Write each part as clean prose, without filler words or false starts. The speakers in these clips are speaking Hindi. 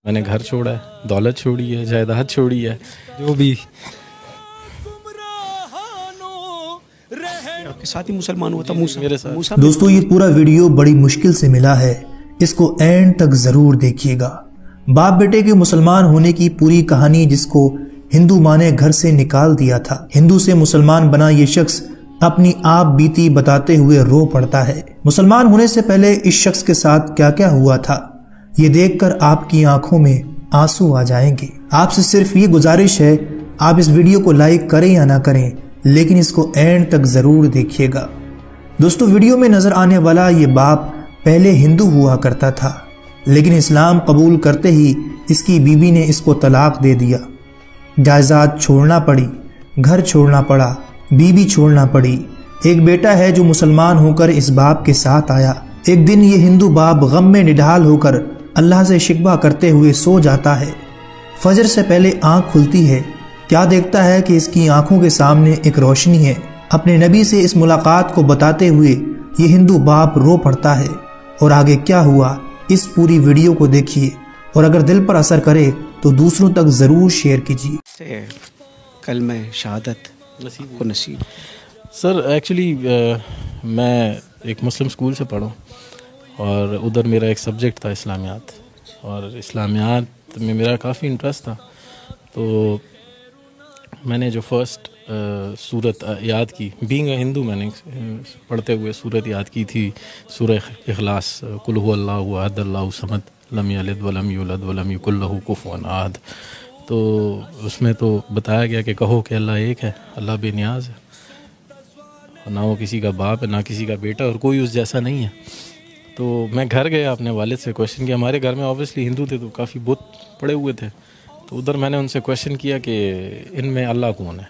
मैंने घर छोड़ा है, दौलत छोड़ी है, जायदाद छोड़ी है, जो भी। आपके साथ ही मुसलमान हुआ था मूसा, मेरे साथ। मूसा। दोस्तों ये पूरा वीडियो बड़ी मुश्किल से मिला है, इसको एंड तक जरूर देखिएगा। बाप बेटे के मुसलमान होने की पूरी कहानी जिसको हिंदू माँ ने घर से निकाल दिया था, हिंदू से मुसलमान बना ये शख्स अपनी आप बीती बताते हुए रो पड़ता है। मुसलमान होने से पहले इस शख्स के साथ क्या क्या हुआ था ये देखकर आपकी आंखों में आंसू आ जाएंगे। आपसे सिर्फ ये गुजारिश है, आप इस वीडियो को लाइक करें या ना करें, लेकिन इसको एंड तक जरूर देखिएगा। दोस्तों वीडियो में नजर आने वाला ये बाप पहले हिंदू हुआ करता था, लेकिन इस्लाम कबूल करते ही इसकी बीबी ने इसको तलाक दे दिया। जायदाद छोड़ना पड़ी, घर छोड़ना पड़ा, बीबी छोड़ना पड़ी। एक बेटा है जो मुसलमान होकर इस बाप के साथ आया। एक दिन ये हिंदू बाप गम में निढाल होकर अल्लाह से शिकवा करते हुए सो जाता है। फजर से पहले आंख खुलती है, क्या देखता है कि इसकी आंखों के सामने एक रोशनी है। अपने नबी से इस मुलाकात को बताते हुए ये हिंदू बाप रो पड़ता है। और आगे क्या हुआ इस पूरी वीडियो को देखिए, और अगर दिल पर असर करे तो दूसरों तक जरूर शेयर कीजिए। कलमा शहादत को नसीब। सर एक्चुअली मैं एक मुस्लिम स्कूल से पढ़ा और उधर मेरा एक सब्जेक्ट था इस्लामियात, और इस्लामियात में मेरा काफ़ी इंटरेस्ट था। तो मैंने जो फर्स्ट सूरत याद की, बीइंग अ हिंदू, मैंने पढ़ते हुए सूरत याद की थी, सूरह इखलास, कुल हु अल्लाहु अहद अल्लाहु समद लम यलिद वलम यूलद वलम यकुल लहू कुफुवन अहद। तो उसमें तो बताया गया कि कहो कि अल्लाह एक है, अल्लाह बेनियाज है, ना वो किसी का बाप है ना किसी का बेटा, और कोई उस जैसा नहीं है। तो मैं घर गया, अपने वालिद से क्वेश्चन किया। हमारे घर में ऑब्वियसली हिंदू थे तो काफ़ी बुत पड़े हुए थे, तो उधर मैंने उनसे क्वेश्चन किया कि इनमें अल्लाह कौन है,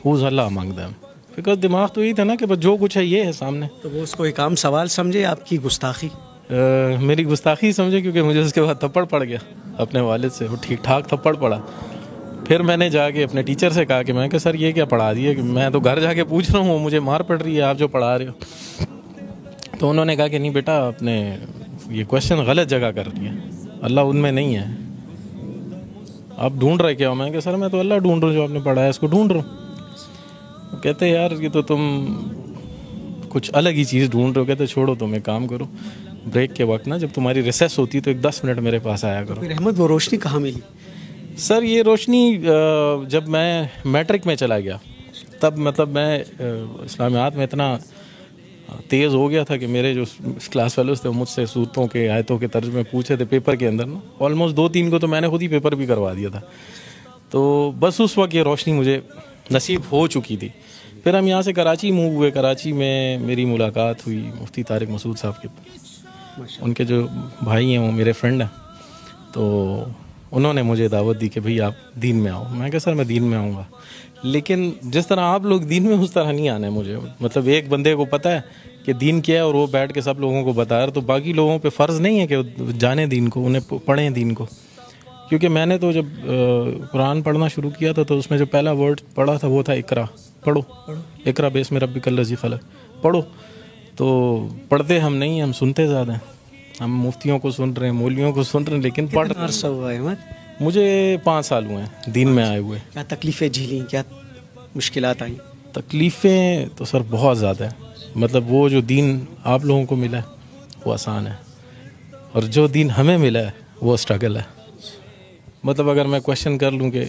who's Allah among them. Because दिमाग तो यही था ना कि बस जो कुछ है ये है सामने। तो वो उसको एक आम सवाल समझे, आपकी गुस्ताखी? मेरी गुस्ताखी समझे, क्योंकि मुझे उसके बाद थप्पड़ पड़ गया अपने वालिद से, वो ठीक ठाक थप्पड़ पड़ा। फिर मैंने जाके अपने टीचर से कहा कि मैं कि सर ये क्या पढ़ा दिया, कि मैं तो घर जाके पूछ रहा हूँ, मुझे मार पड़ रही है, आप जो पढ़ा रहे हो। तो उन्होंने कहा कि नहीं बेटा, आपने ये क्वेश्चन गलत जगह कर रही है, अल्लाह उनमें नहीं है, आप ढूंढ रहे क्या हो? मैं कि सर मैं तो अल्लाह ढूंढ रहा हूँ, जो आपने पढ़ा है इसको ढूंढ रहा हूँ। कहते यार ये तो तुम कुछ अलग ही चीज़ ढूंढ रहे हो। कहते छोड़ो, तुम एक काम करो, ब्रेक के वक्त ना, जब तुम्हारी रिसेस होती है तो एक 10 मिनट मेरे पास आया करो। फिर अहमद वो रोशनी कहाँ मिली? सर ये रोशनी जब मैं मैट्रिक में चला गया, तब मतलब मैं इस्लामियात में इतना तेज़ हो गया था कि मेरे जो क्लास फेलोज थे मुझसे सूरतों के, आयतों के तर्जुमे पूछे थे पेपर के अंदर ना, ऑलमोस्ट 2-3 को तो मैंने खुद ही पेपर भी करवा दिया था। तो बस उस वक्त ये रोशनी मुझे नसीब हो चुकी थी। फिर हम यहाँ से कराची मूव हुए। कराची में मेरी मुलाकात हुई मुफ्ती तारिक मसूद साहब के, उनके जो भाई हैं वो मेरे फ्रेंड हैं। तो उन्होंने मुझे दावत दी कि भाई आप दीन में आओ। मैं कहा सर मैं दीन में आऊँगा, लेकिन जिस तरह आप लोग दीन में उस तरह नहीं आना है मुझे। मतलब एक बंदे को पता है कि दीन क्या है और वो बैठ के सब लोगों को बता रहा, तो बाकी लोगों पे फ़र्ज़ नहीं है कि जाने दीन को, उन्हें पढ़ें दीन को। क्योंकि मैंने तो जब कुरान पढ़ना शुरू किया था तो उसमें जो पहला वर्ड पढ़ा था वो था इकरा, पढ़ो, इकरा बेस्मि रब्बिकल लज़ी खलक़, पढ़ो। तो पढ़ते हम नहीं, हम सुनते ज़्यादा हैं। हम मुफ्तियों को सुन रहे हैं, मौलवियों को सुन रहे हैं, लेकिन पढ़ अरसा हुआ है अहमद? मुझे 5 साल हुए हैं दीन में आए हुए। क्या तकलीफ़ें झेली, क्या मुश्किलात आई? तकलीफ़ें तो सर बहुत ज़्यादा है। मतलब वो जो दीन आप लोगों को मिला है वो आसान है, और जो दीन हमें मिला है वो स्ट्रगल है। मतलब अगर मैं क्वेश्चन कर लूँ, कि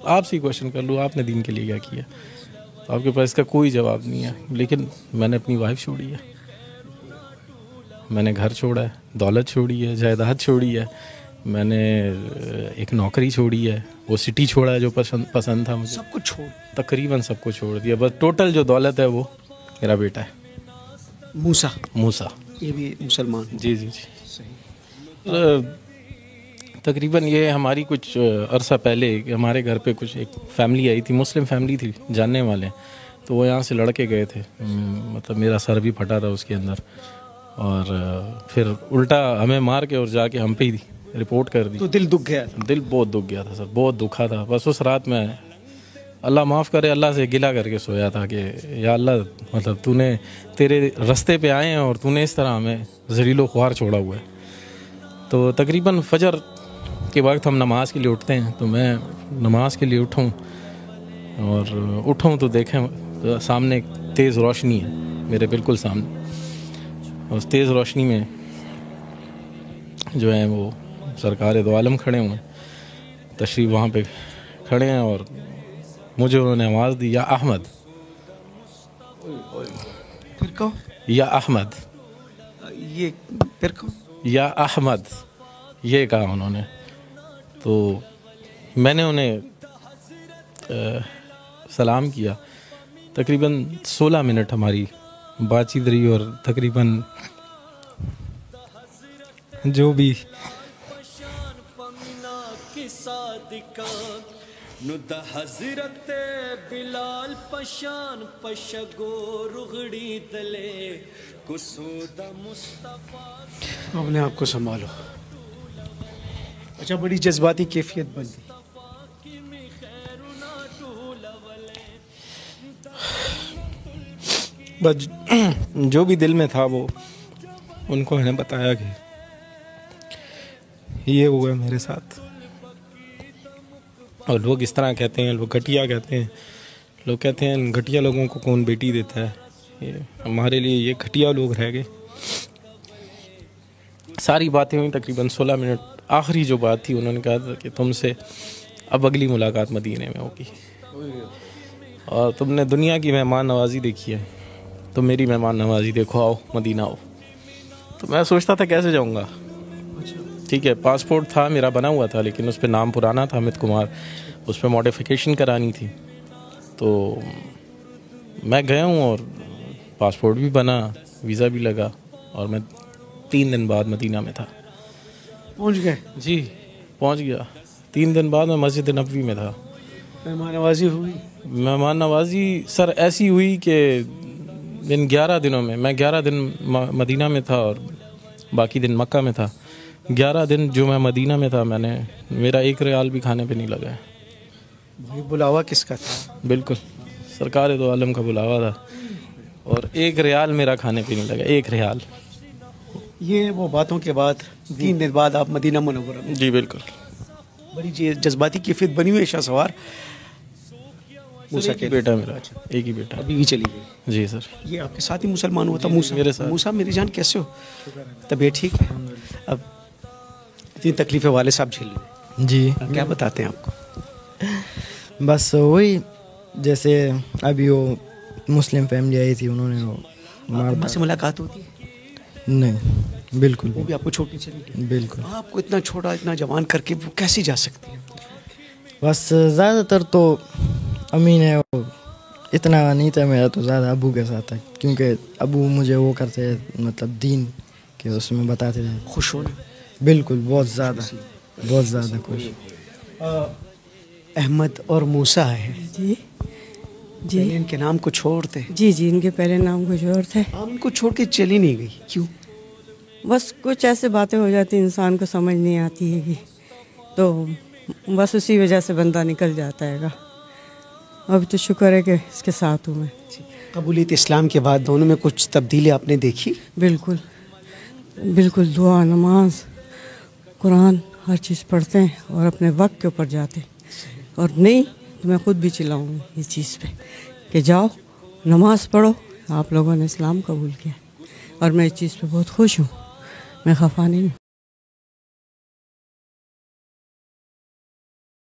आपसे ही क्वेश्चन कर लूँ, आपने दीन के लिए क्या किया, तो आपके पास इसका कोई जवाब नहीं है। लेकिन मैंने अपनी वाइफ छोड़ी है, मैंने घर छोड़ा है, दौलत छोड़ी है, जायदाद छोड़ी है, मैंने एक नौकरी छोड़ी है, वो सिटी छोड़ा है जो पसंद था मुझे, सब कुछ छोड़, तकरीबन सब कुछ छोड़ दिया। बस टोटल जो दौलत है वो मेरा बेटा है मूसा। मूसा, ये भी मुसलमान? जी जी जी सही। तकरीबन ये हमारी कुछ अरसा पहले हमारे घर पे कुछ एक फैमिली आई थी, मुस्लिम फैमिली थी, जानने वाले, तो वो यहाँ से लड़के गए थे। मतलब मेरा सर भी फटा था उसके अंदर, और फिर उल्टा हमें मार के और जाके हम पे ही रिपोर्ट कर दी। तो दिल दुख गया? दिल बहुत दुख गया था सर, बहुत दुखा था। बस उस रात में अल्लाह माफ़ करे, अल्लाह से गिला करके सोया था कि या अल्लाह, मतलब तूने, तेरे रास्ते पे आए हैं और तूने इस तरह हमें ज़लीलो ख्वार छोड़ा हुआ है। तो तकरीबन फजर के वक्त हम नमाज के लिए उठते हैं, तो मैं नमाज के लिए उठूँ और उठूँ तो देखें तो सामने एक तेज़ रोशनी है मेरे बिल्कुल सामने। उस तेज़ रोशनी में जो है वो सरकार दो आलम खड़े हुए हैं, तशरीफ़ वहाँ पे खड़े हैं और मुझे उन्होंने आवाज़ दी, या अहमद, फिर कहो, या अहमद, ये फिर कहो, या अहमद, ये कहा उन्होंने। तो मैंने उन्हें सलाम किया। तकरीबन 16 मिनट हमारी बातचीत रही और तकरीबन जो भी अपने आप को संभालो। अच्छा, बड़ी जज्बाती कैफियत बन गई। बस जो भी दिल में था वो उनको मैंने बताया कि ये हुआ मेरे साथ। और लोग इस तरह कहते हैं, लोग घटिया कहते हैं, लोग कहते हैं घटिया लोगों को कौन बेटी देता है। ये हमारे लिए ये घटिया लोग रह गए। सारी बातें हुई तकरीबन 16 मिनट। आखिरी जो बात थी, उन्होंने कहा था कि तुमसे अब अगली मुलाकात मदीने में होगी और तुमने दुनिया की मेहमान नवाजी देखी है, तो मेरी मेहमान नवाजी देखो, आओ मदीना आओ। तो मैं सोचता था कैसे जाऊंगा। ठीक है, पासपोर्ट था मेरा बना हुआ था, लेकिन उस पर नाम पुराना था अमित कुमार, उस पर मॉडिफिकेशन करानी थी। तो मैं गया हूँ और पासपोर्ट भी बना, वीज़ा भी लगा और मैं 3 दिन बाद मदीना में था। पहुंच गए? जी पहुंच गया। 3 दिन बाद मैं मस्जिद नबवी में था। मेहमान नवाजी हुई? मेहमान नवाजी सर ऐसी हुई कि इन 11 दिनों में, मैं 11 दिन मदीना में था और बाकी दिन मक्का में था। 11 दिन जो मैं मदीना में था, मेरा 1 रियाल भी खाने पे नहीं लगा है। भाई बुलावा किसका था? बिल्कुल सरकार दो आलम का बुलावा था और 1 रियाल मेरा खाने पे नहीं लगा, 1 रियाल। ये वो बातों के बाद 3 दिन बाद आप मदीना मुनव्वरा में? जी बिल्कुल। बड़ी जज्बाती कैफियत बनी हुई है शाहसवार। मूसा के बेटा मेरा, एक ही बेटा। अभी भी चली गई? जी सर। ये आपके साथ ही मुसलमान हुआ था मूसा? मेरे साथ। मूसा मेरी जान कैसे हो? तबीयत ठीक है? अब इतनी तकलीफें वाले साहब झेल रहे हैं। जी क्या बताते हैं आपको? बस वही, जैसे अभी वो मुस्लिम फैमिली आई थी, उन्होंने वो अम्मा से मुलाकात होती है? नहीं, बिल्कुल वो भी आपको छोटी चली गई? बिल्कुल। आपको इतना छोटा इतना जवान करके वो कैसी जा सकती है? बस ज़्यादातर तो अम्मी ने वो इतना नहीं था मेरा, तो ज़्यादा अबू के साथ था, क्योंकि अबू मुझे वो करते मतलब दीन के उसमें बताते थे। खुश हो? बिल्कुल, बहुत ज़्यादा खुश। अहमद और मूसा है जी जी। इनके नाम कुछ और थे? जी जी, इनके पहले नाम कुछ और थे। आप इनको छोड़ के चली नहीं गई, क्यों? बस कुछ ऐसे बातें हो जाती, इंसान को समझ नहीं आती है कि, तो बस उसी वजह से बंदा निकल जाता है। अभी तो शुक्र है कि इसके साथ हूँ मैं। कबूलियत इस्लाम के बाद दोनों में कुछ तब्दीली आपने देखी? बिल्कुल बिल्कुल। दुआ, नमाज, कुरान हर चीज़ पढ़ते हैं और अपने वक्त के ऊपर जाते हैं। और नहीं तो मैं ख़ुद भी चिल्लाऊँगी इस चीज़ पे कि जाओ नमाज पढ़ो, आप लोगों ने इस्लाम कबूल किया और मैं इस चीज़ पे बहुत खुश हूँ, मैं खफा नहीं हूँ।